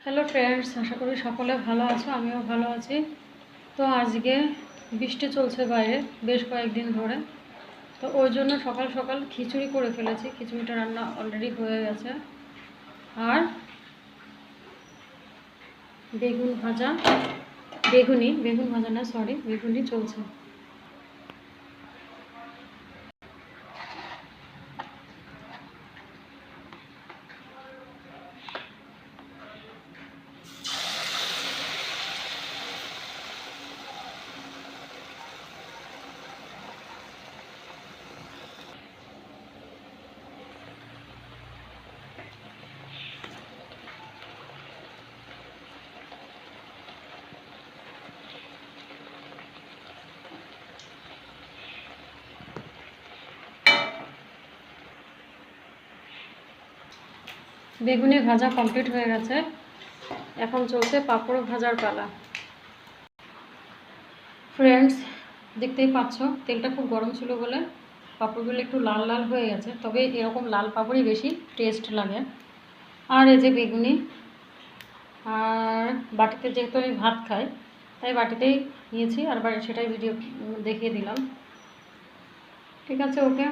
Hello friends, আশা করি সকলে ভালো আছো। আমিও ভালো আছি। তো আজকে বৃষ্টি চলছে বাইরে বেশ কয়েকদিন ধরে, তো ওই জন্য সকাল সকাল খিচুড়ি করে ফেলেছি। খিচুড়িটা রান্না অলরেডি হয়ে গেছে। আর বেগুন ভাজা না, সরি, বেগুনি চলছে। বেগুনি ভাজা কমপ্লিট হয়ে গেছে, এখন চলছে পাঁপড় ভাজার পালা। ফ্রেন্ডস, দেখতেই পাচ্ছ তেলটা খুব গরম ছিল বলে পাঁপড়গুলো একটু লাল লাল হয়ে গেছে, তবে এরকম লাল পাঁপড়ই বেশি টেস্ট লাগে। আর এই যে বেগুনি, আর বাটিতে যেহেতু আমি ভাত খাই তাই বাটিতেই নিয়েছি, আর সেটাই ভিডিও দেখিয়ে দিলাম। ঠিক আছে, ওকে।